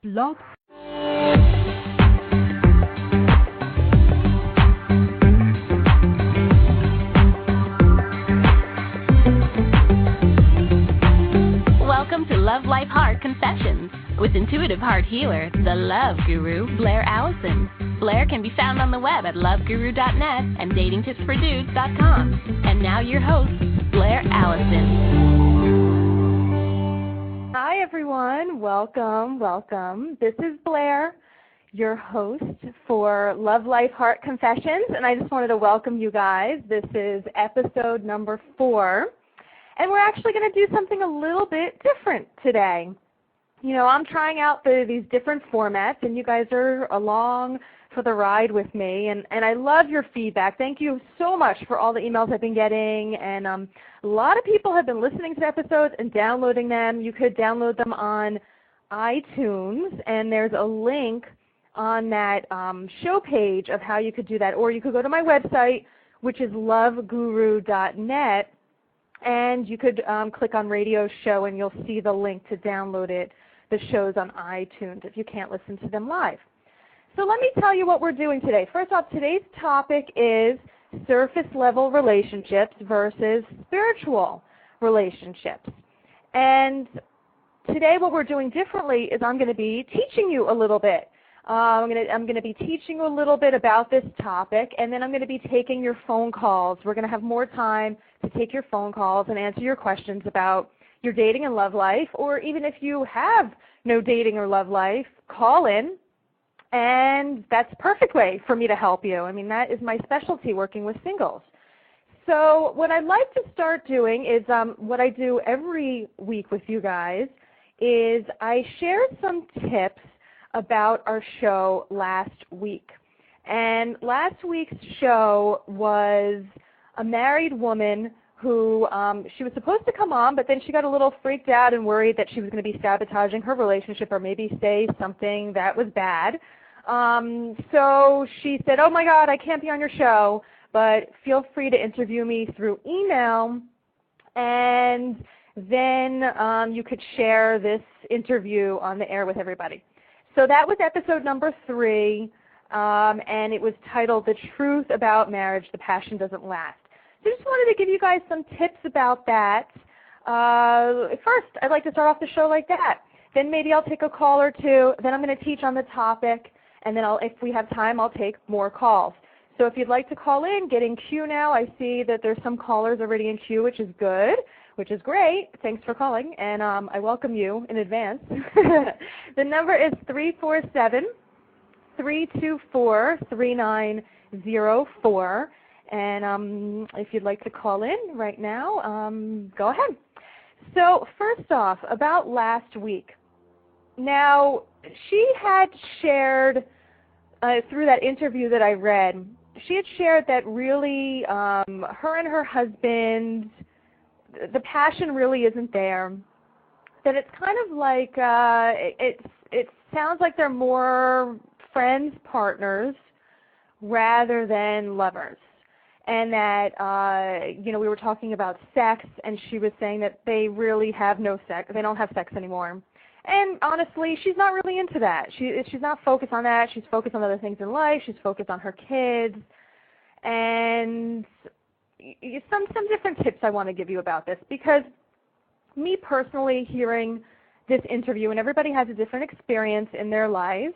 Blog. Welcome to Love Life Heart Confessions with intuitive heart healer, the Love Guru, Blaire Allison. Blaire can be found on the web at loveguru.net and datingtipsfordudes.com. And now your host, Blaire Allison. Hi everyone, welcome. This is Blaire, your host for Love Life Heart Confessions, and I just wanted to welcome you guys. This is episode number 4, and we're actually going to do something a little bit different today. You know, I'm trying out these different formats, and you guys are along for the ride with me, and I love your feedback. Thank you so much for all the emails I've been getting, and a lot of people have been listening to the episodes and downloading them. You could download them on iTunes, and there's a link on that show page of how you could do that, or you could go to my website, which is loveguru.net, and you could click on radio show, and you'll see the link to download the shows on iTunes if you can't listen to them live. So let me tell you what we're doing today. First off, today's topic is surface-level relationships versus spiritual relationships. And today what we're doing differently is I'm going to be teaching you a little bit. I'm going to be teaching you a little bit about this topic, and then I'm going to be taking your phone calls. We're going to have more time to take your phone calls and answer your questions about your dating and love life, or even if you have no dating or love life, call in. And that's a perfect way for me to help you. I mean, that is my specialty, working with singles. So what I'd like to start doing is what I do every week with you guys is I share some tips about our show last week. And last week's show was a married woman who she was supposed to come on, but then she got a little freaked out and worried that she was going to be sabotaging her relationship or maybe say something that was bad. So she said, oh my God, I can't be on your show, but feel free to interview me through email, and then you could share this interview on the air with everybody. So that was episode number 3, and it was titled The Truth About Marriage, The Passion Doesn't Last. So I just wanted to give you guys some tips about that. First, I'd like to start off the show like that. Then maybe I'll take a call or two. Then I'm going to teach on the topic. And then if we have time, I'll take more calls. So if you'd like to call in, get in queue now. I see that there's some callers already in queue, which is good, which is great. Thanks for calling, and I welcome you in advance. The number is 347-324-3904. And if you'd like to call in right now, go ahead. So first off, about last week. Now, she had shared, through that interview that I read, she had shared that really her and her husband, the passion really isn't there, that it's kind of like, it sounds like they're more friends, partners, rather than lovers. And that, we were talking about sex, and she was saying that they really have no sex, they don't have sex anymore. And honestly, she's not really into that. She's not focused on that. She's focused on other things in life. She's focused on her kids. And some different tips I want to give you about this, because me personally hearing this interview, and everybody has a different experience in their lives,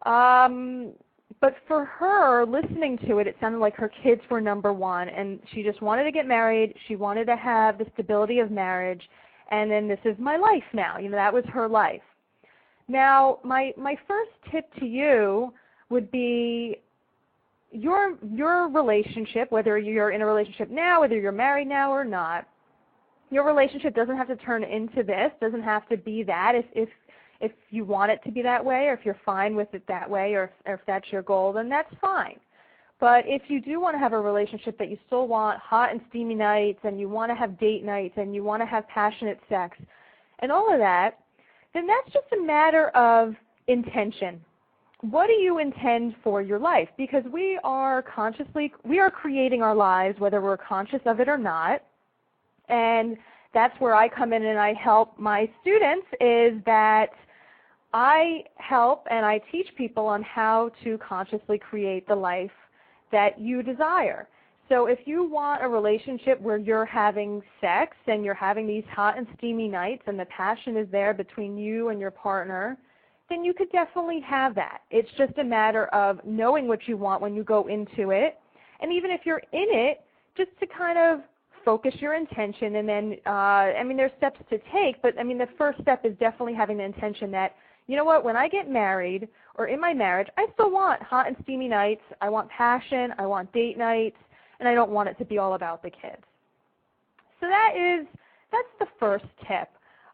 but for her, listening to it, it sounded like her kids were number one, and she just wanted to get married. She wanted to have the stability of marriage. And then this is my life now. That was her life. Now, my first tip to you would be your relationship, whether you're in a relationship now, whether you're married now or not, your relationship doesn't have to turn into this, doesn't have to be that. If you want it to be that way, or if you're fine with it that way, or if that's your goal, then that's fine. But if you do want to have a relationship that you still want hot and steamy nights, and you want to have date nights, and you want to have passionate sex, and all of that, then that's just a matter of intention. What do you intend for your life? Because we are creating our lives, whether we're conscious of it or not, and that's where I come in and I help my students, is that I help and I teach people on how to consciously create the life that you desire. So if you want a relationship where you're having sex and you're having these hot and steamy nights and the passion is there between you and your partner, then you could definitely have that. It's just a matter of knowing what you want when you go into it. And even if you're in it, just to kind of focus your intention and then, there's steps to take, but the first step is definitely having the intention that, you know what, when I get married or in my marriage, I still want hot and steamy nights. I want passion. I want date nights. And I don't want it to be all about the kids. So that's the first tip.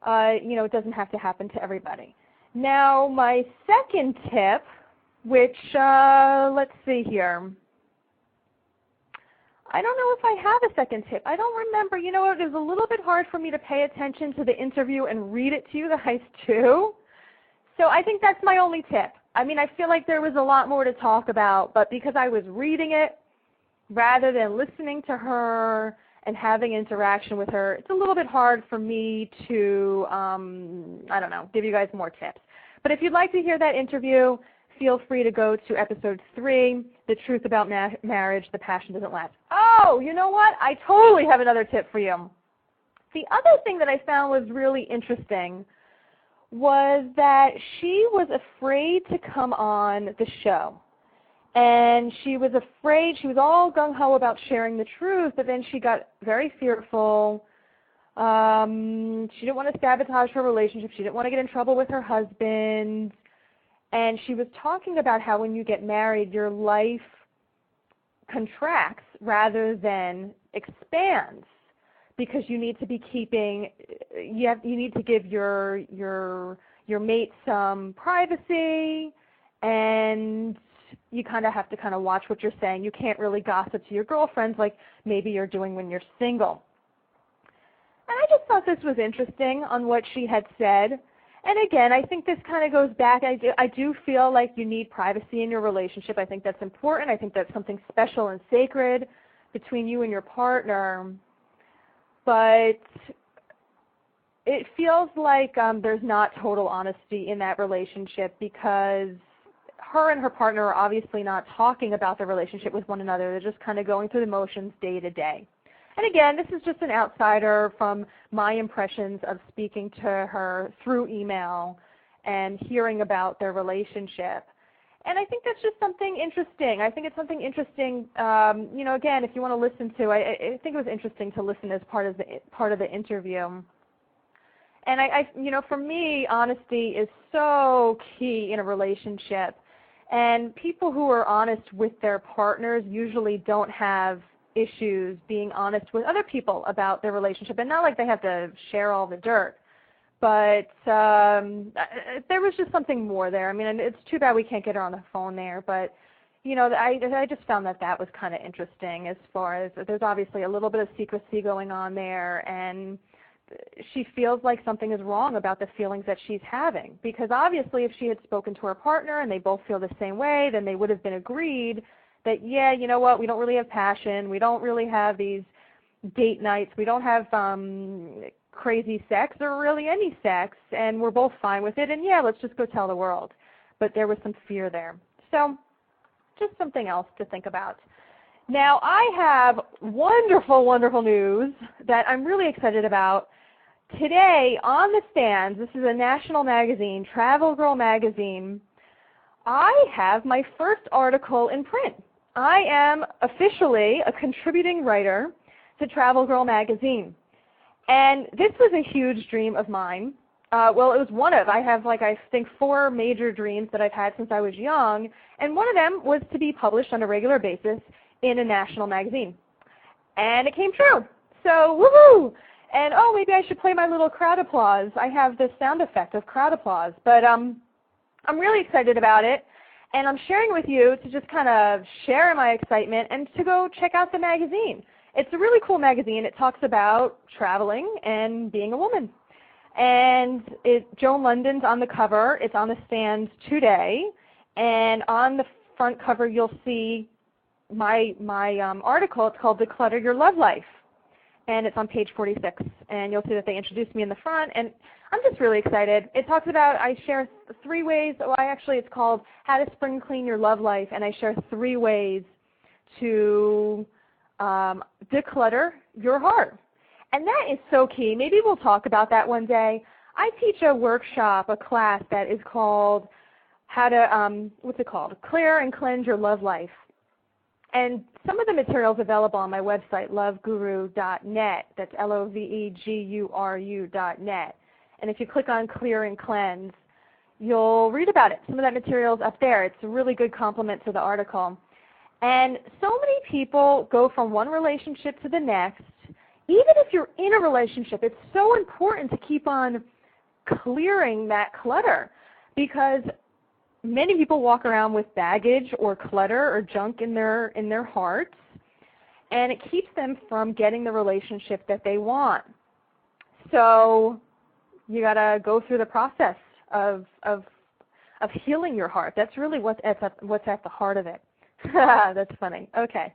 It doesn't have to happen to everybody. Now, my second tip, which, let's see here. I don't know if I have a second tip. I don't remember. You know what? It was a little bit hard for me to pay attention to the interview and read it to you guys too. So I think that's my only tip. I feel like there was a lot more to talk about, but because I was reading it, rather than listening to her and having interaction with her, it's a little bit hard for me to, give you guys more tips. But if you'd like to hear that interview, feel free to go to episode 3, The Truth About Marriage, The Passion Doesn't Last. Oh, you know what? I totally have another tip for you. The other thing that I found was really interesting was that she was afraid to come on the show. And she was afraid, she was all gung-ho about sharing the truth, but then she got very fearful. She didn't want to sabotage her relationship. She didn't want to get in trouble with her husband. And she was talking about how when you get married, your life contracts rather than expands because you need to be keeping, you need to give your mate some privacy, and you kind of have to watch what you're saying. You can't really gossip to your girlfriends like maybe you're doing when you're single. And I just thought this was interesting on what she had said. And again, I think this kind of goes back. I do feel like you need privacy in your relationship. I think that's important. I think that's something special and sacred between you and your partner. But it feels like there's not total honesty in that relationship because her and her partner are obviously not talking about their relationship with one another. They're just kind of going through the motions day to day. And again, this is just an outsider from my impressions of speaking to her through email and hearing about their relationship. And I think that's just something interesting. I think it's something interesting, again, if you want to listen to, I think it was interesting to listen as part of the interview. And for me, honesty is so key in a relationship. And people who are honest with their partners usually don't have issues being honest with other people about their relationship. And not like they have to share all the dirt. But there was just something more there. It's too bad we can't get her on the phone there. But, I just found that was kind of interesting as far as there's obviously a little bit of secrecy going on there. And she feels like something is wrong about the feelings that she's having. Because obviously if she had spoken to her partner and they both feel the same way, then they would have been agreed that, yeah, you know what, we don't really have passion. We don't really have these date nights. We don't have crazy sex or really any sex, and we're both fine with it. And, yeah, let's just go tell the world. But there was some fear there. So just something else to think about. Now, I have wonderful, wonderful news that I'm really excited about. Today, on the stands, this is a national magazine, Travel Girl magazine, I have my first article in print. I am officially a contributing writer to Travel Girl magazine. And this was a huge dream of mine. It was one of, I have I think 4 major dreams that I've had since I was young, and one of them was to be published on a regular basis in a national magazine. And it came true. So, woohoo! And, maybe I should play my little crowd applause. I have this sound effect of crowd applause. But I'm really excited about it. And I'm sharing with you to just kind of share my excitement and to go check out the magazine. It's a really cool magazine. It talks about traveling and being a woman. And Joan London's on the cover. It's on the stand today. And on the front cover, you'll see my article. It's called Declutter Your Love Life. And it's on page 46. And you'll see that they introduced me in the front. And I'm just really excited. It talks about, I share 3 ways, it's called How to Spring Clean Your Love Life, and I share 3 ways to declutter your heart. And that is so key. Maybe we'll talk about that one day. I teach a workshop, a class that is called How to, Clear and Cleanse Your Love Life. And some of the materials available on my website, loveguru.net. That's LOVEGURU.net. And if you click on Clear and Cleanse, you'll read about it. Some of that material is up there. It's a really good complement to the article. And so many people go from one relationship to the next. Even if you're in a relationship, it's so important to keep on clearing that clutter, because many people walk around with baggage or clutter or junk in their hearts, and it keeps them from getting the relationship that they want. So you got to go through the process of healing your heart. That's really what's at the heart of it. That's funny. Okay.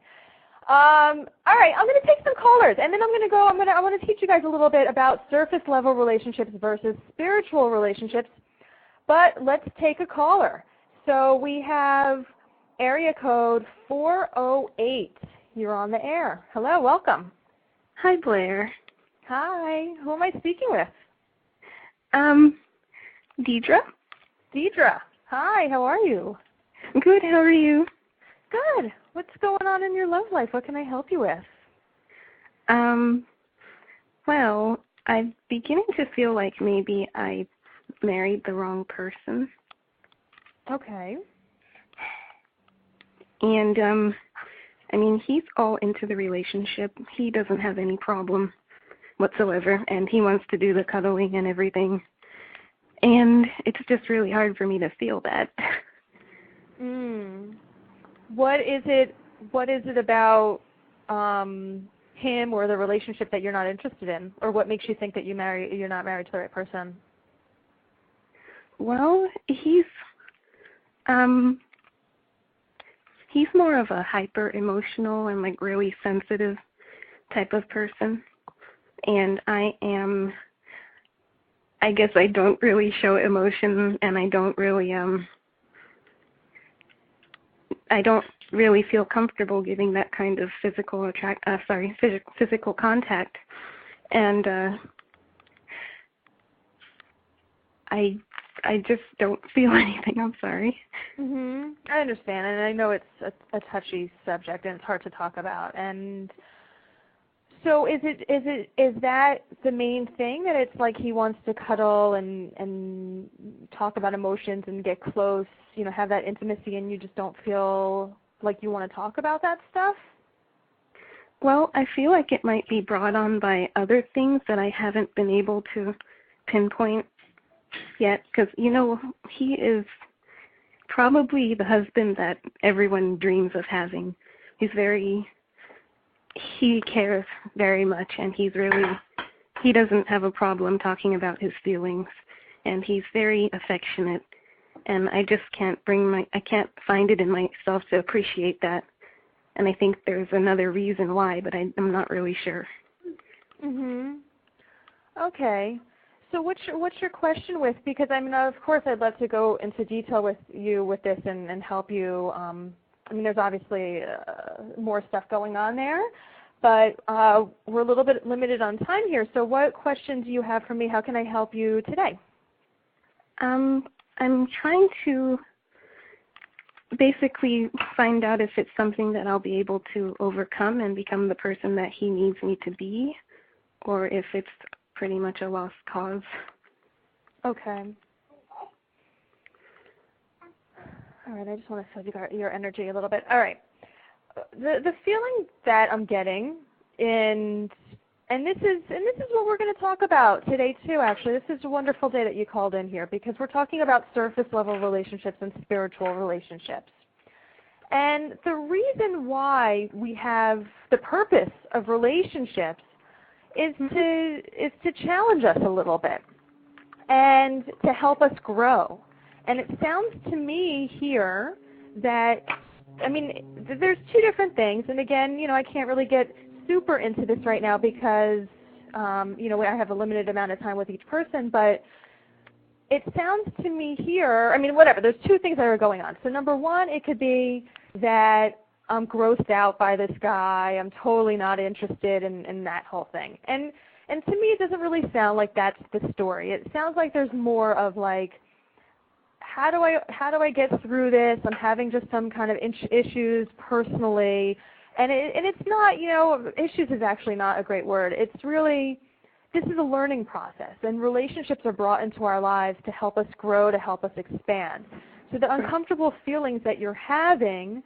All right, I'm going to take some callers, and then I want to teach you guys a little bit about surface level relationships versus spiritual relationships. But let's take a caller. So we have area code 408. You're on the air. Hello, welcome. Hi, Blaire. Hi. Who am I speaking with? Deidre. Deidre. Hi, how are you? Good, how are you? Good. What's going on in your love life? What can I help you with? Well, I'm beginning to feel like maybe I married the wrong person. Okay. And, he's all into the relationship. He doesn't have any problem whatsoever, and he wants to do the cuddling and everything. And it's just really hard for me to feel that. What is it about him or the relationship that you're not interested in, or what makes you think that you're not married to the right person? Well, he's more of a hyper emotional and like really sensitive type of person, and I guess I don't really show emotion, and I don't really feel comfortable giving that kind of physical contact, and I just don't feel anything. I'm sorry. I understand, and I know it's a touchy subject and it's hard to talk about. And so is that the main thing, that it's like he wants to cuddle and talk about emotions and get close, have that intimacy, and you just don't feel like you want to talk about that stuff? Well, I feel like it might be brought on by other things that I haven't been able to pinpoint yet, because, he is probably the husband that everyone dreams of having. He cares very much, and he doesn't have a problem talking about his feelings, and he's very affectionate, and I just can't find it in myself to appreciate that, and I think there's another reason why, but I'm not really sure. Okay. So what's your question with? Because of course, I'd love to go into detail with you with this and help you. There's obviously more stuff going on there, but we're a little bit limited on time here. So what questions do you have for me? How can I help you today? I'm trying to basically find out if it's something that I'll be able to overcome and become the person that he needs me to be, or if it's pretty much a lost cause. Okay. All right, I just want to set your energy a little bit. All right. The feeling that I'm getting, and this is what we're going to talk about today too, actually. This is a wonderful day that you called in here, because we're talking about surface level relationships and spiritual relationships. And the reason why we have the purpose of relationships is to challenge us a little bit and to help us grow. And it sounds to me here that, there's two different things. And again, I can't really get super into this right now because I have a limited amount of time with each person, but it sounds to me here, whatever, there's two things that are going on. So number one, it could be that I'm grossed out by this guy. I'm totally not interested in that whole thing. And to me, it doesn't really sound like that's the story. It sounds like there's more of like, how do I get through this? I'm having just some kind of issues personally. And it's not, issues is actually not a great word. It's really, this is a learning process, and relationships are brought into our lives to help us grow, to help us expand. So the uncomfortable feelings that you're having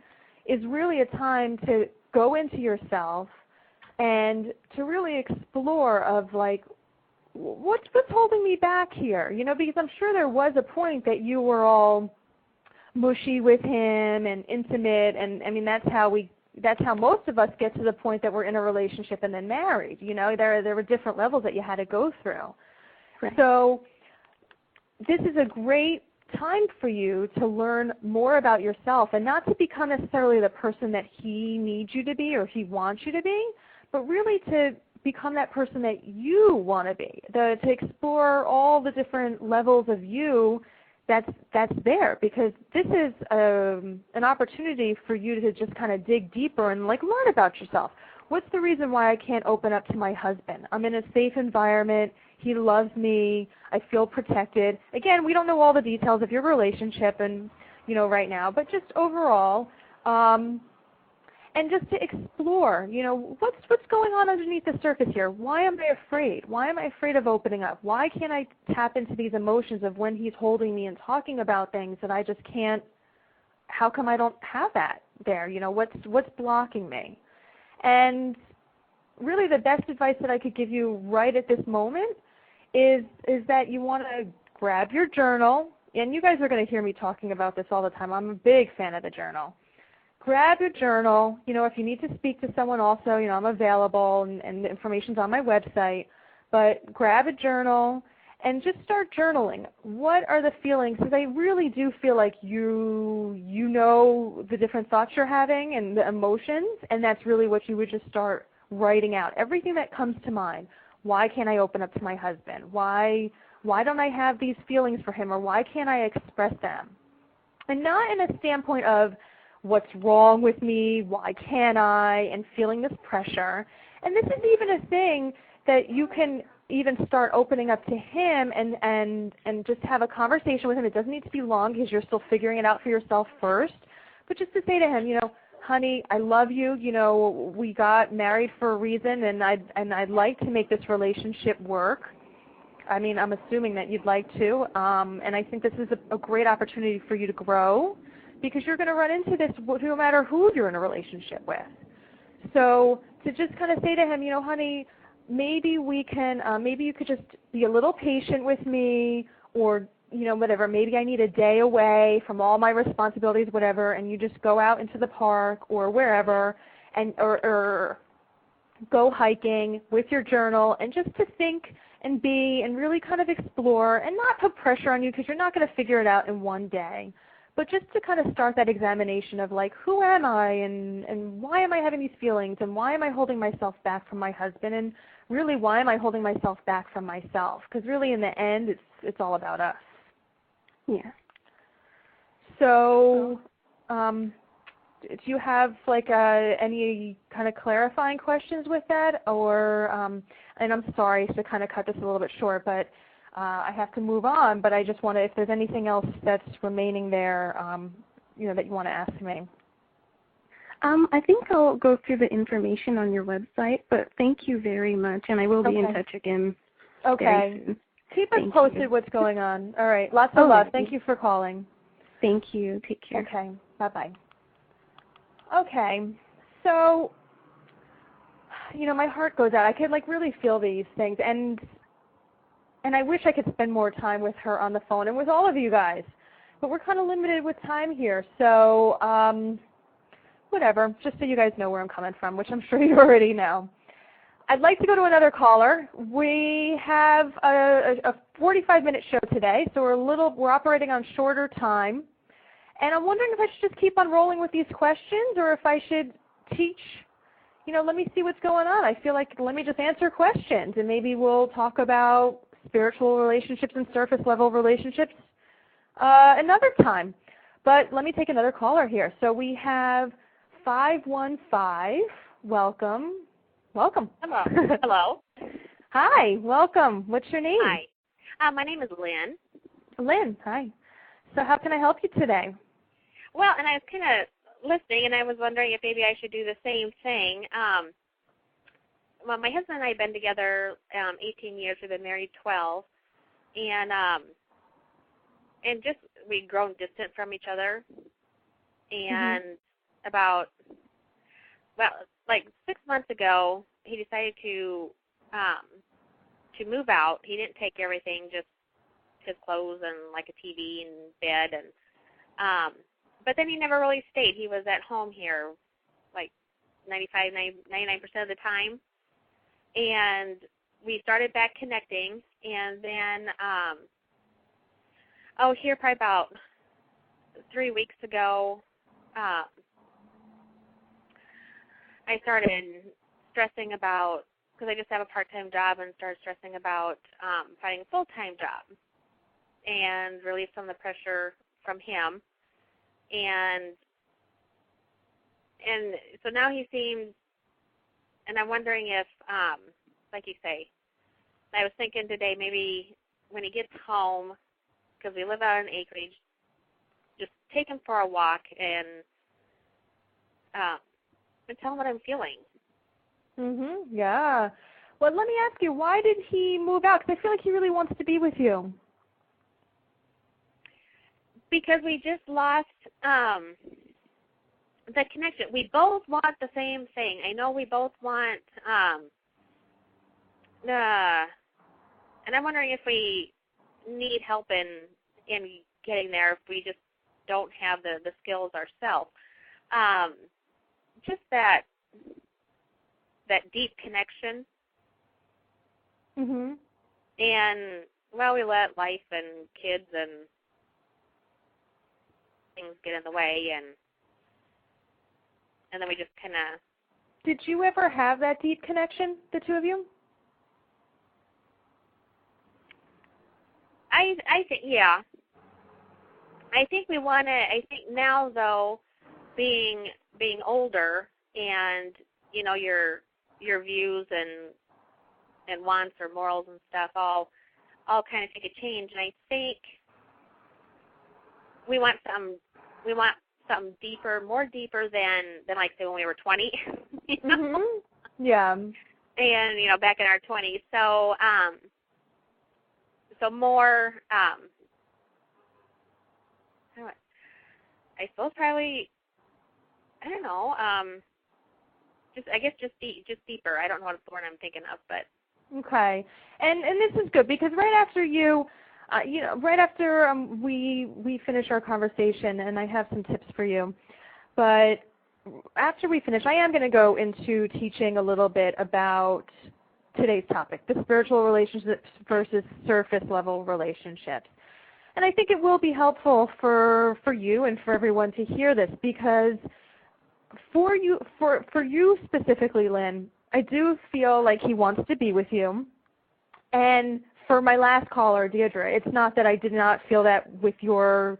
is really a time to go into yourself and to really explore of like, what's holding me back here? Because I'm sure there was a point that you were all mushy with him and intimate, and that's how most of us get to the point that we're in a relationship and then married. There were different levels that you had to go through. Right. So this is a great time for you to learn more about yourself and not to become necessarily the person that he needs you to be or he wants you to be, but really to become that person that you want to be, to explore all the different levels of you that's there, because this is an opportunity for you to just kind of dig deeper and like learn about yourself. What's the reason why I can't open up to my husband? I'm in a safe environment. He loves me. I feel protected. Again, we don't know all the details of your relationship and right now, but just overall, and just to explore, what's going on underneath the surface here? Why am I afraid? Why am I afraid of opening up? Why can't I tap into these emotions of when he's holding me and talking about things that I just can't? How come I don't have that there? What's blocking me? And really the best advice that I could give you right at this moment is that you want to grab your journal, and you guys are going to hear me talking about this all the time. I'm a big fan of the journal. Grab your journal. If you need to speak to someone also, I'm available, and the information's on my website. But grab a journal and just start journaling. What are the feelings? Because I really do feel like you know the different thoughts you're having and the emotions, and that's really what you would just start writing out. Everything that comes to mind. Why can't I open up to my husband? Why don't I have these feelings for him, or why can't I express them? And not in a standpoint of what's wrong with me, why can't I, and feeling this pressure. And this is even a thing that you can even start opening up to him and just have a conversation with him. It doesn't need to be long because you're still figuring it out for yourself first. But just to say to him, honey, I love you. We got married for a reason, and I'd like to make this relationship work. I'm assuming that you'd like to, and I think this is a great opportunity for you to grow, because you're going to run into this no matter who you're in a relationship with. So to just kind of say to him, honey, maybe we can, maybe you could just be a little patient with me, or, whatever, maybe I need a day away from all my responsibilities, whatever, and you just go out into the park or wherever, or go hiking with your journal, and just to think and be and really kind of explore and not put pressure on you, because you're not going to figure it out in one day. But just to kind of start that examination of like, who am I, and why am I having these feelings, and why am I holding myself back from my husband, and really why am I holding myself back from myself? Because really in the end, it's all about us. Yeah. So do you have like any kind of clarifying questions with that, or and I'm sorry to kind of cut this a little bit short, but I have to move on, but I just want to, if there's anything else that's remaining there, that you want to ask me. I think I'll go through the information on your website, but thank you very much, and I will be in touch again. Okay. Keep us posted what's going on. All right. Lots of love. Thank you for calling. Thank you. Take care. Okay. Bye-bye. Okay. So, my heart goes out. I could really feel these things, and I wish I could spend more time with her on the phone and with all of you guys. But we're kind of limited with time here. So whatever, just so you guys know where I'm coming from, which I'm sure you already know. I'd like to go to another caller. We have a 45-minute show today, so we're operating on shorter time. And I'm wondering if I should just keep on rolling with these questions, or if I should teach let me see what's going on. I feel like let me just answer questions, and maybe we'll talk about spiritual relationships and surface level relationships another time. But let me take another caller here. So we have 515. Welcome. Welcome. Hello. Hello. Hi. Welcome. What's your name? Hi. My name is Lynn. Lynn. Hi. So how can I help you today? Well, and I was kind of listening, and I was wondering if maybe I should do the same thing. Well, my husband and I have been together 18 years. We've been married 12, and just we've grown distant from each other. And about, well, like 6 months ago, he decided to move out. He didn't take everything, just his clothes and like a TV and bed, and but then he never really stayed. He was at home here like 99% of the time. And we started back connecting, and then, here probably about 3 weeks ago, I started stressing about, because I just have a part-time job, and started stressing about finding a full-time job and relieve some of the pressure from him. And so now he seems, and I'm wondering if, like you say, I was thinking today maybe when he gets home, because we live out on acreage, just take him for a walk and tell him what I'm feeling. Yeah. Well, let me ask you, why did he move out? Because I feel like he really wants to be with you. Because we just lost the connection. We both want the same thing. I know we both want, and I'm wondering if we need help in getting there, if we just don't have the skills ourselves. Just that deep connection. And, well, we let life and kids and things get in the way, and then we just kind of... Did you ever have that deep connection, the two of you? I think, yeah. I think we want to, I think now, though, being older and, your views and wants or morals and stuff all kind of take a change, and I think we want something deeper, more deeper than like say when we were 20. Yeah. And back in our 20s. So so more. I suppose probably. I don't know. Just deeper. I don't know what word I'm thinking of, but. Okay, and this is good because right after you. Right after we finish our conversation, and I have some tips for you, but after we finish, I am going to go into teaching a little bit about today's topic, the spiritual relationships versus surface level relationships. And I think it will be helpful for you and for everyone to hear this because for you specifically, Lynn, I do feel like he wants to be with you. And for my last caller, Deirdre, it's not that I did not feel that with your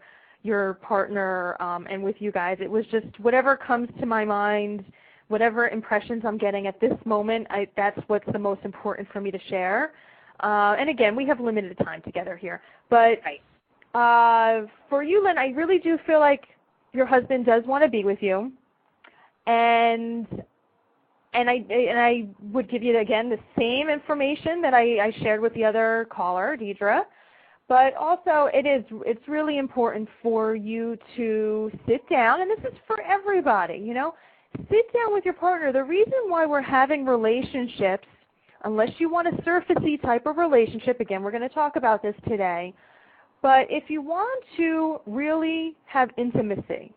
partner and with you guys. It was just whatever comes to my mind, whatever impressions I'm getting at this moment, that's what's the most important for me to share. And again, we have limited time together here. But for you, Lynn, I really do feel like your husband does want to be with you. And I would give you, again, the same information that I shared with the other caller, Deidre. But also, it's really important for you to sit down, and this is for everybody, Sit down with your partner. The reason why we're having relationships, unless you want a surfacey type of relationship, again, we're going to talk about this today, but if you want to really have intimacy,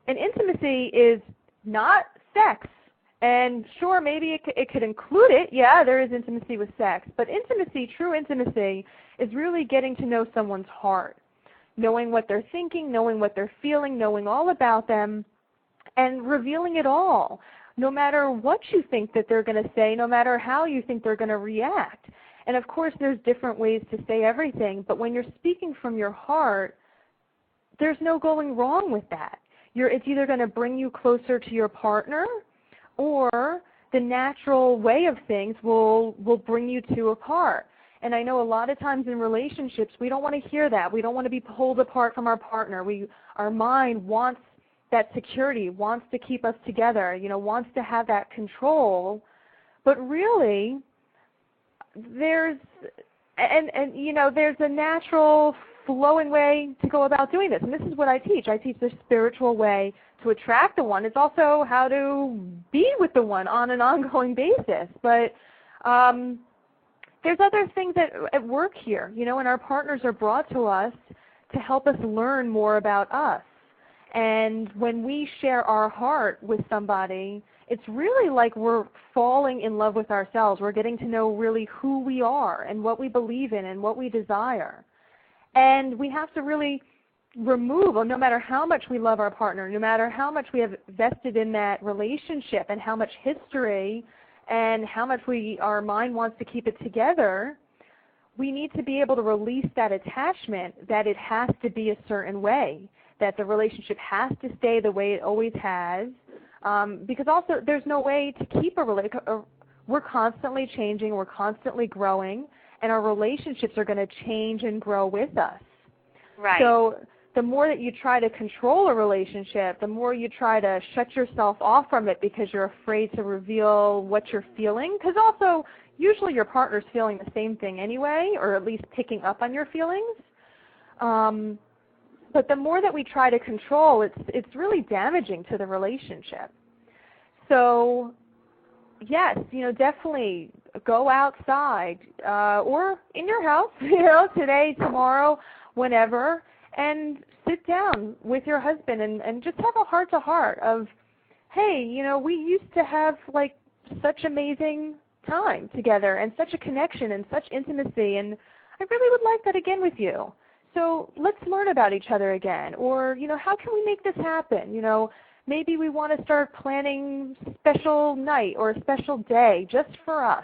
and intimacy is not sex, and sure, maybe it could include it. Yeah, there is intimacy with sex. But intimacy, true intimacy, is really getting to know someone's heart, knowing what they're thinking, knowing what they're feeling, knowing all about them, and revealing it all. no matter what you think that they're going to say, no matter how you think they're going to react. And of course, there's different ways to say everything, but when you're speaking from your heart, there's no going wrong with that. It's either going to bring you closer to your partner, or the natural way of things will bring you two apart. And I know a lot of times in relationships, we don't want to hear that. We don't want to be pulled apart from our partner. Our mind wants that security, wants to keep us together, wants to have that control. But really, there's a natural flowing way to go about doing this. And this is what I teach. I teach the spiritual way to attract the one. It's also how to be with the one on an ongoing basis. But there's other things at work here, and our partners are brought to us to help us learn more about us. And when we share our heart with somebody, it's really like we're falling in love with ourselves. We're getting to know really who we are and what we believe in and what we desire. And we have to really remove, no matter how much we love our partner, no matter how much we have vested in that relationship and how much history and how much our mind wants to keep it together, we need to be able to release that attachment that it has to be a certain way, that the relationship has to stay the way it always has, because also there's no way to keep a relationship. We're constantly changing, we're constantly growing, and our relationships are going to change and grow with us. Right. So the more that you try to control a relationship, the more you try to shut yourself off from it because you're afraid to reveal what you're feeling, because also usually your partner's feeling the same thing anyway, or at least picking up on your feelings. But the more that we try to control, it's really damaging to the relationship. So yes, definitely go outside or in your house, today, tomorrow, whenever, and sit down with your husband and just have a heart-to-heart of, hey, we used to have like such amazing time together and such a connection and such intimacy, and I really would like that again with you. So let's learn about each other again. Or, how can we make this happen? Maybe we want to start planning a special night or a special day just for us,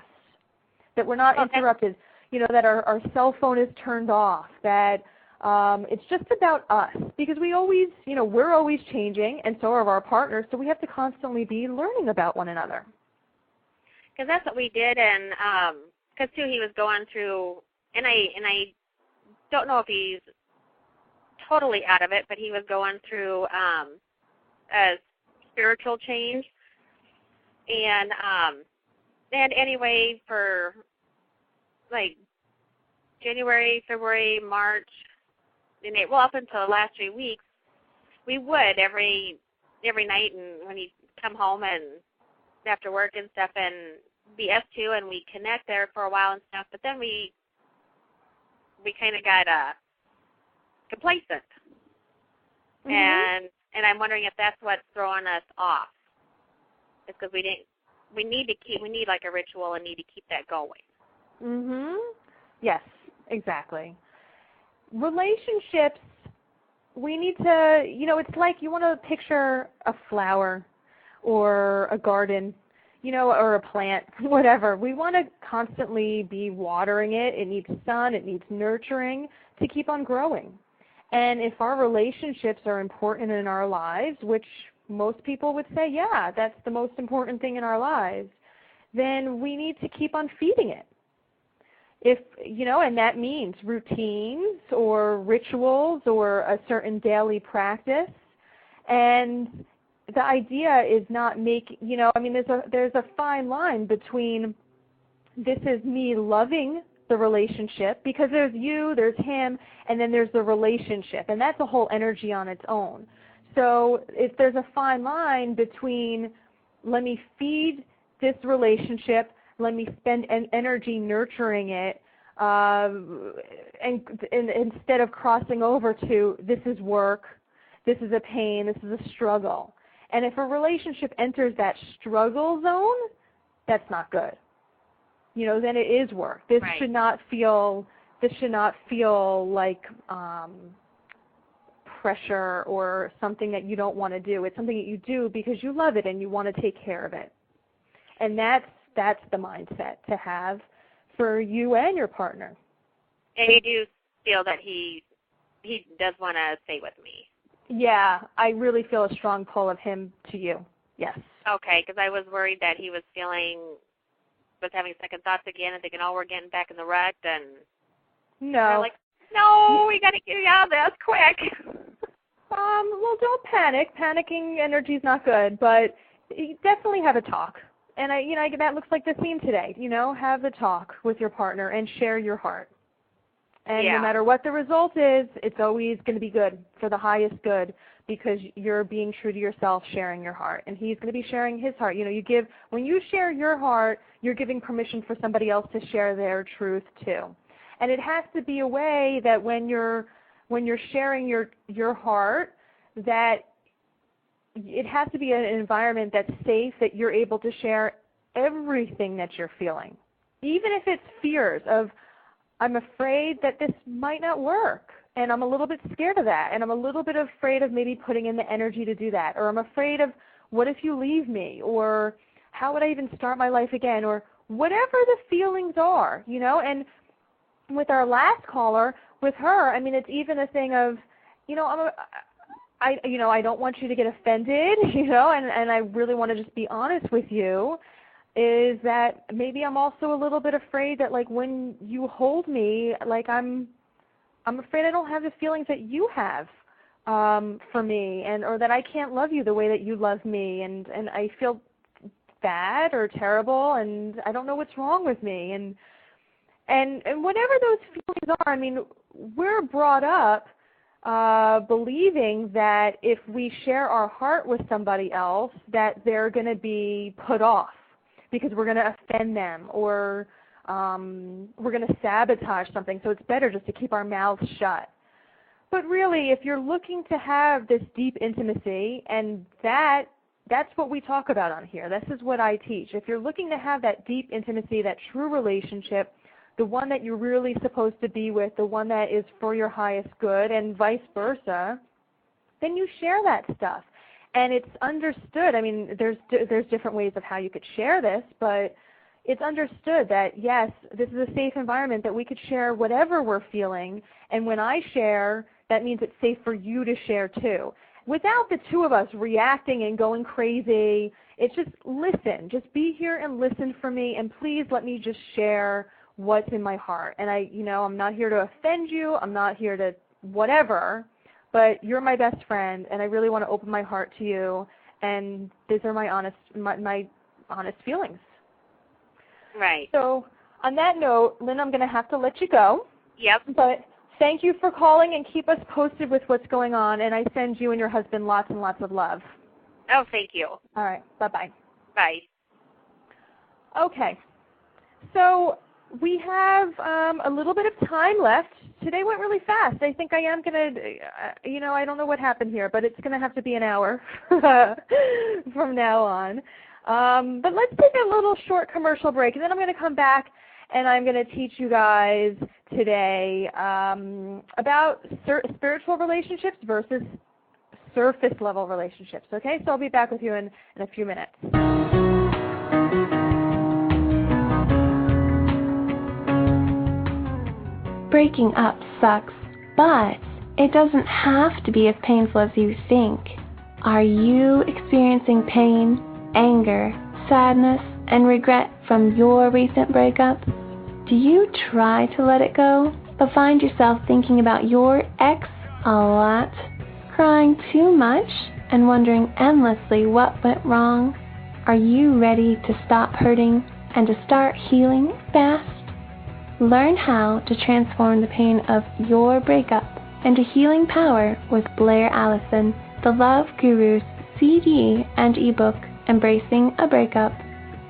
that we're not interrupted, that our cell phone is turned off, that it's just about us, because we always, we're always changing, and so are our partners, so we have to constantly be learning about one another. Because that's what we did, and because, too, he was going through, and I don't know if he's totally out of it, but he was going through a spiritual change. And anyway, for like January, February, March, and up until the last 3 weeks, we would every night, and when he'd come home and after work and stuff, and be us two, and we connect there for a while and stuff. But then we kind of got complacent, and I'm wondering if that's what's throwing us off. It's because we need like a ritual and need to keep that going. Yes, exactly. Relationships, we need to, it's like you want to picture a flower or a garden, or a plant, whatever. We want to constantly be watering it. It needs sun, it needs nurturing to keep on growing. And if our relationships are important in our lives, which most people would say, yeah, that's the most important thing in our lives, then we need to keep on feeding it. And that means routines or rituals or a certain daily practice. And the idea is not there's a fine line between this is me loving the relationship, because there's you, there's him, and then there's the relationship, and that's a whole energy on its own. So if there's a fine line between let me feed this relationship, let me spend energy nurturing it, and instead of crossing over to this is work, this is a pain, this is a struggle. And if a relationship enters that struggle zone, that's not good. Then it is work. This should not feel like pressure or something that you don't want to do. It's something that you do because you love it and you want to take care of it. And that's the mindset to have for you and your partner. And you do feel that he does want to stay with me. Yeah, I really feel a strong pull of him to you. Yes. Okay, because I was worried that he was having second thoughts again and thinking, oh, we're getting back in the rut. And no. I'm like, no, we got to get out of this quick. Well, don't panic. Panicking energy is not good, but you definitely have a talk. And that looks like the theme today. Have the talk with your partner and share your heart. And no matter what the result is, it's always going to be good, for the highest good, because you're being true to yourself, sharing your heart. And he's going to be sharing his heart. When you share your heart, you're giving permission for somebody else to share their truth too. And it has to be a way that when you're sharing your heart, that it has to be an environment that's safe, that you're able to share everything that you're feeling. Even if it's fears of, I'm afraid that this might not work, and I'm a little bit scared of that, and I'm a little bit afraid of maybe putting in the energy to do that, or I'm afraid of what if you leave me, or how would I even start my life again, or whatever the feelings are, And with our last caller, with her, it's even a thing of, I don't want you to get offended, and I really want to just be honest with you, is that maybe I'm also a little bit afraid that, like, when you hold me, like, I'm afraid I don't have the feelings that you have for me, or that I can't love you the way that you love me, and I feel bad or terrible, and I don't know what's wrong with me, and whatever those feelings are, we're brought up believing that if we share our heart with somebody else, that they're going to be put off because we're going to offend them, or we're going to sabotage something, so it's better just to keep our mouths shut. But really, if you're looking to have this deep intimacy, and that's what we talk about on here, this is what I teach. If you're looking to have that deep intimacy, that true relationship, the one that you're really supposed to be with, the one that is for your highest good, and vice versa, then you share that stuff. And it's understood. There's different ways of how you could share this, but it's understood that, yes, this is a safe environment that we could share whatever we're feeling, and when I share, that means it's safe for you to share too. Without the two of us reacting and going crazy, it's just listen. Just be here and listen for me, and please let me just share what's in my heart. And I'm not here to offend you. I'm not here to whatever, but you're my best friend, and I really want to open my heart to you, and these are my honest feelings. Right. So on that note, Lynn, I'm going to have to let you go. Yep. But thank you for calling, and keep us posted with what's going on, and I send you and your husband lots and lots of love. Oh, thank you. All right. Bye-bye. Bye. Okay. So we have a little bit of time left. Today went really fast. I think I am going to, I don't know what happened here, but it's going to have to be an hour from now on. But let's take a little short commercial break, and then I'm going to come back and I'm going to teach you guys today about spiritual relationships versus surface level relationships. Okay, so I'll be back with you in a few minutes. Breaking up sucks, but it doesn't have to be as painful as you think. Are you experiencing pain, anger, sadness, and regret from your recent breakup? Do you try to let it go, but find yourself thinking about your ex a lot, crying too much, and wondering endlessly what went wrong? Are you ready to stop hurting and to start healing fast? Learn how to transform the pain of your breakup into healing power with Blaire Allison, the Love Guru's CD and ebook, Embracing a Breakup,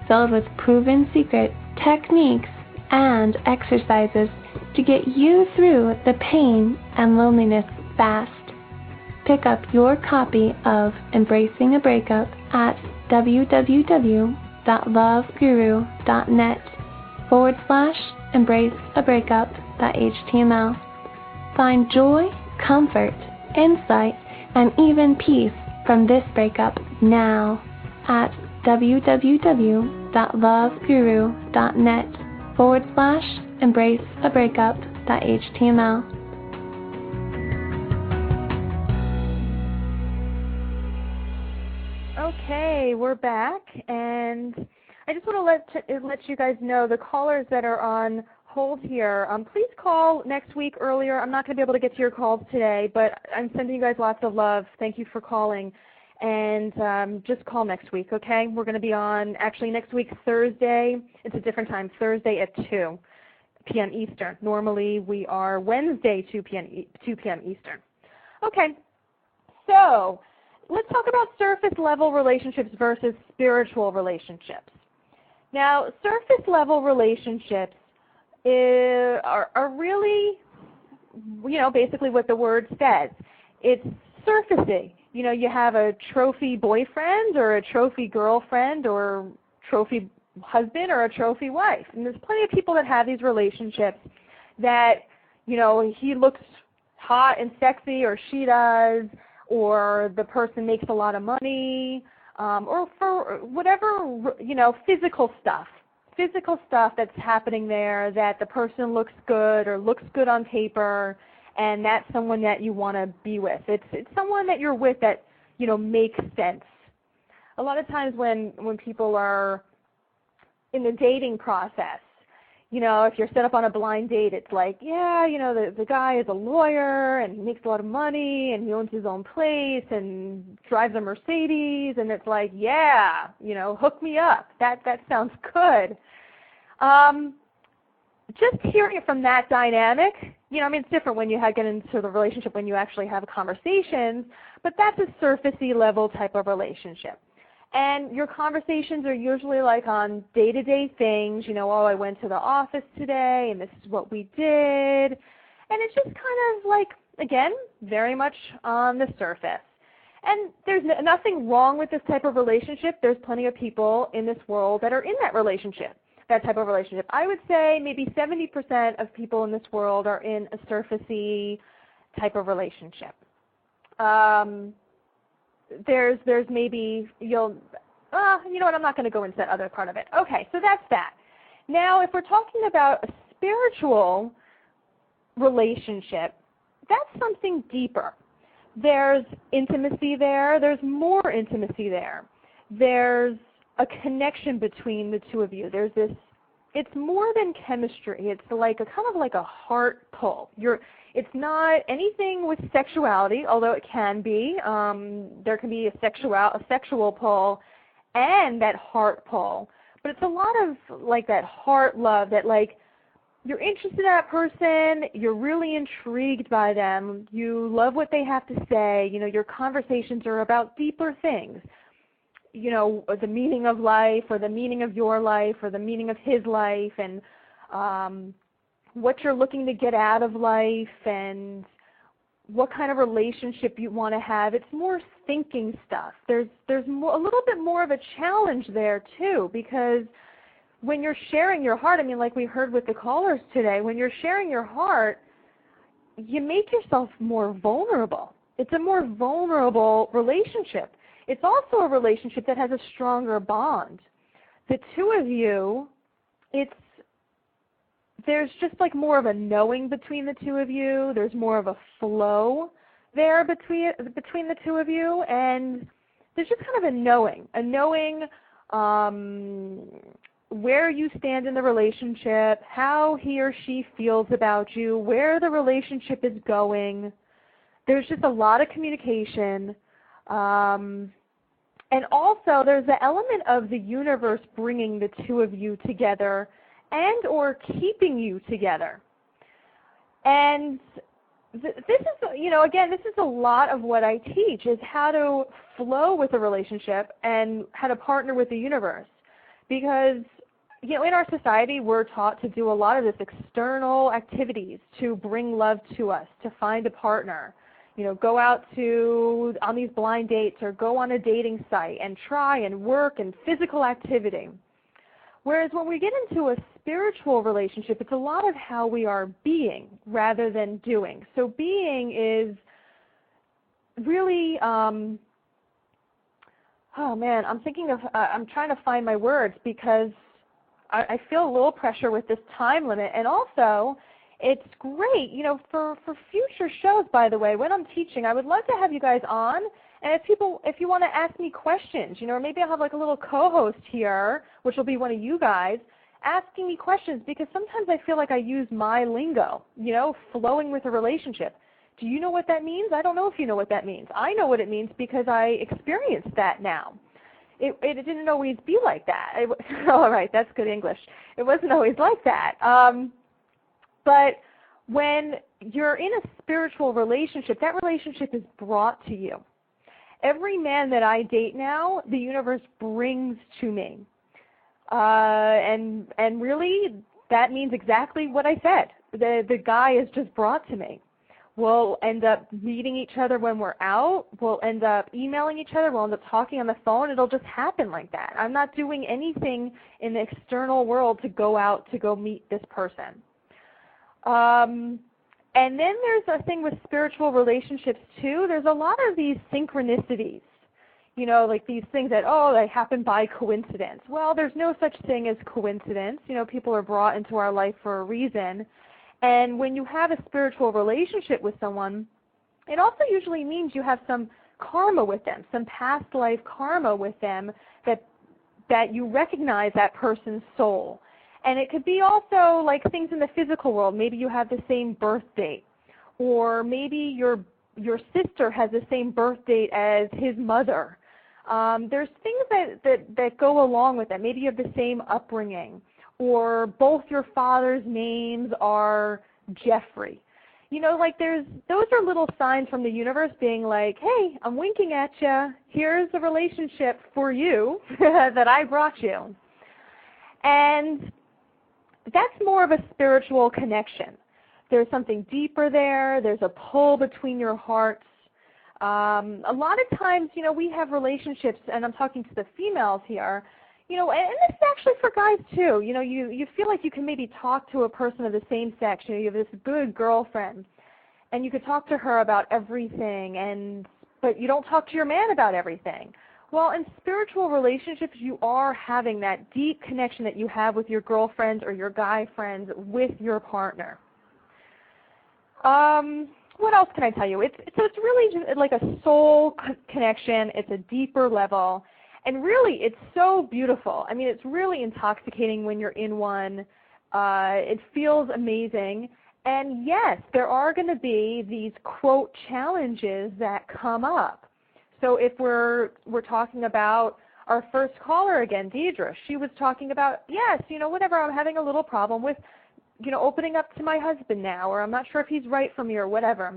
filled with proven secret techniques and exercises to get you through the pain and loneliness fast. Pick up your copy of Embracing a Breakup at www.loveguru.net/embraceabreakup.html. Find joy, comfort, insight, and even peace from this breakup now at www.loveguru.net/embraceabreakup.html. Okay, we're back, and I just want to let you guys know, the callers that are on hold here, please call next week earlier. I'm not going to be able to get to your calls today, but I'm sending you guys lots of love. Thank you for calling, and just call next week, okay? We're going to be on, actually next week, Thursday. It's a different time, Thursday at 2 p.m. Eastern. Normally we are Wednesday, 2 p.m. Eastern. Okay, so let's talk about surface level relationships versus spiritual relationships. Now, surface level relationships are really, basically what the word says. It's surfacey. You have a trophy boyfriend or a trophy girlfriend or trophy husband or a trophy wife. And there's plenty of people that have these relationships that, he looks hot and sexy, or she does, or the person makes a lot of money, or for whatever, physical stuff that's happening there, that the person looks good or looks good on paper, and that's someone that you want to be with. It's someone that you're with that, makes sense. A lot of times when people are in the dating process, if you're set up on a blind date, it's like, the guy is a lawyer and he makes a lot of money and he owns his own place and drives a Mercedes, and it's like, hook me up. That sounds good. Just hearing it from that dynamic, it's different when you get into the relationship when you actually have conversations, but that's a surfacey level type of relationship. And your conversations are usually like on day-to-day things, I went to the office today and this is what we did. And it's just kind of like, again, very much on the surface. And there's nothing wrong with this type of relationship. There's plenty of people in this world that are in that relationship, that type of relationship. I would say maybe 70% of people in this world are in a surfacey type of relationship. There's maybe you know what, I'm not going to go into that other part of it. Okay, so that's that. Now, if we're talking about a spiritual relationship, that's something deeper. There's intimacy there. There's more intimacy there. There's a connection between the two of you. There's this, it's more than chemistry. It's like a kind of like a heart pull. It's not anything with sexuality, although it can be. There can be a sexual pull and that heart pull. But it's a lot of like that heart love, that like you're interested in that person, you're really intrigued by them, you love what they have to say, your conversations are about deeper things. The meaning of life, or the meaning of your life, or the meaning of his life, and what you're looking to get out of life, and what kind of relationship you want to have. It's more thinking stuff. There's more, a little bit more of a challenge there too, because when you're sharing your heart, like we heard with the callers today, when you're sharing your heart, you make yourself more vulnerable. It's a more vulnerable relationship. It's also a relationship that has a stronger bond. The two of you, there's just like more of a knowing between the two of you. There's more of a flow there between the two of you, and there's just kind of a knowing where you stand in the relationship, how he or she feels about you, where the relationship is going. There's just a lot of communication. And also there's the element of the universe bringing the two of you together and or keeping you together. And this is, again, this is a lot of what I teach, is how to flow with a relationship and how to partner with the universe. Because, in our society, we're taught to do a lot of this external activities to bring love to us, to find a partner. Go out on these blind dates, or go on a dating site and try and work and physical activity. Whereas when we get into a spiritual relationship, it's a lot of how we are being rather than doing. So being is really, oh man, I'm trying to find my words because I feel a little pressure with this time limit. And also, it's great, you know, for future shows, by the way, when I'm teaching, I would love to have you guys on. And if you want to ask me questions, you know, or maybe I'll have like a little co-host here, which will be one of you guys, asking me questions, because sometimes I feel like I use my lingo, you know, flowing with a relationship. Do you know what that means? I don't know if you know what that means. I know what it means because I experienced that now. It didn't always be like that. All right, that's good English. It wasn't always like that. But when you're in a spiritual relationship, that relationship is brought to you. Every man that I date now, the universe brings to me. And really, that means exactly what I said. The guy is just brought to me. We'll end up meeting each other when we're out. We'll end up emailing each other. We'll end up talking on the phone. It'll just happen like that. I'm not doing anything in the external world to go out to go meet this person. And then there's a thing with spiritual relationships too. There's a lot of these synchronicities, you know, like these things that, oh, they happen by coincidence. Well, there's no such thing as coincidence. You know, people are brought into our life for a reason. And when you have a spiritual relationship with someone, it also usually means you have some karma with them, some past life karma with them that you recognize that person's soul. And it could be also like things in the physical world. Maybe you have the same birth date, or maybe your sister has the same birth date as his mother. There's things that go along with that. Maybe you have the same upbringing, or both your father's names are Jeffrey. You know, like those are little signs from the universe being like, hey, I'm winking at you. Here's a relationship for you that I brought you. And that's more of a spiritual connection. There's something deeper there. There's a pull between your hearts. A lot of times, you know, we have relationships, and I'm talking to the females here, you know, and this is actually for guys too. You know, you feel like you can maybe talk to a person of the same sex. You know, you have this good girlfriend, and you could talk to her about everything, but you don't talk to your man about everything. Well, in spiritual relationships, you are having that deep connection that you have with your girlfriends or your guy friends with your partner. What else can I tell you? It's really just like a soul connection. It's a deeper level. And really, it's so beautiful. I mean, it's really intoxicating when you're in one. It feels amazing. And yes, there are going to be these, quote, challenges that come up. So if we're talking about our first caller again, Deidre, she was talking about, yes, you know, whatever, I'm having a little problem with, you know, opening up to my husband now, or I'm not sure if he's right for me or whatever.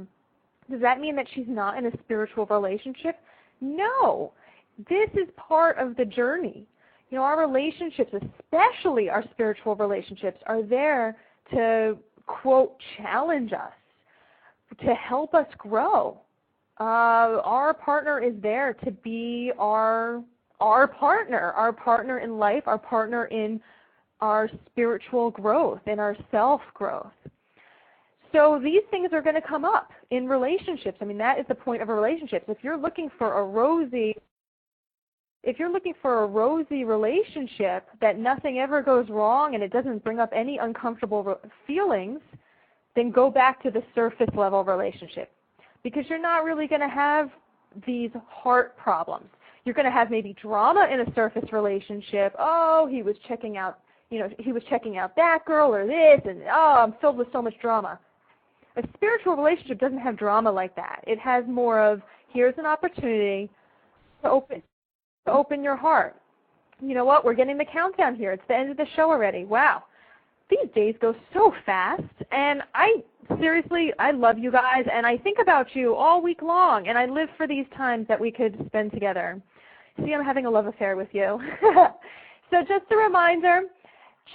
Does that mean that she's not in a spiritual relationship? No. This is part of the journey. You know, our relationships, especially our spiritual relationships, are there to, quote, challenge us, to help us grow. Our partner is there to be our partner in life, our partner in our spiritual growth, in our self-growth. So these things are going to come up in relationships. I mean, that is the point of a relationship. If you're looking for a rosy relationship that nothing ever goes wrong and it doesn't bring up any uncomfortable feelings, then go back to the surface level relationship. Because you're not really going to have these heart problems. You're going to have maybe drama in a surface relationship. Oh, he was checking out that girl or this, and oh, I'm filled with so much drama. A spiritual relationship doesn't have drama like that. It has more of, here's an opportunity to open your heart. You know what? We're getting the countdown here. It's the end of the show already. Wow. These days go so fast, and I love you guys, and I think about you all week long, and I live for these times that we could spend together. See, I'm having a love affair with you. So just a reminder,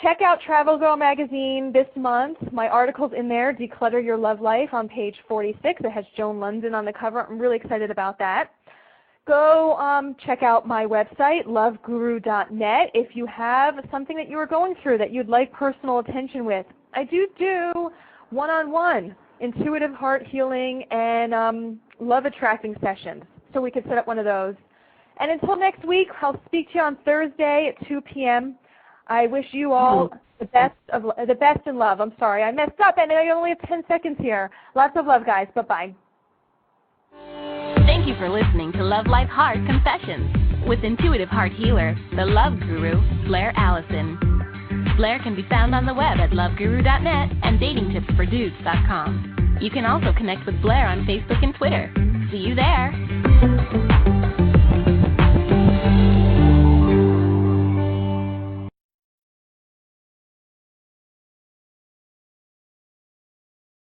check out Travel Girl magazine this month. My article's in there, Declutter Your Love Life, on page 46. It has Joan London on the cover. I'm really excited about that. Go check out my website, loveguru.net, if you have something that you are going through that you'd like personal attention with. I do one-on-one intuitive heart healing and love attracting sessions. So we could set up one of those. And until next week, I'll speak to you on Thursday at 2 p.m. I wish you all the best in love. I'm sorry, I messed up, and I only have 10 seconds here. Lots of love, guys. Bye-bye. Thank you for listening to Love Life Heart Confessions with intuitive heart healer, the love guru, Blaire Allison. Blaire can be found on the web at loveguru.net and datingtipsfordudes.com. You can also connect with Blaire on Facebook and Twitter. See you there.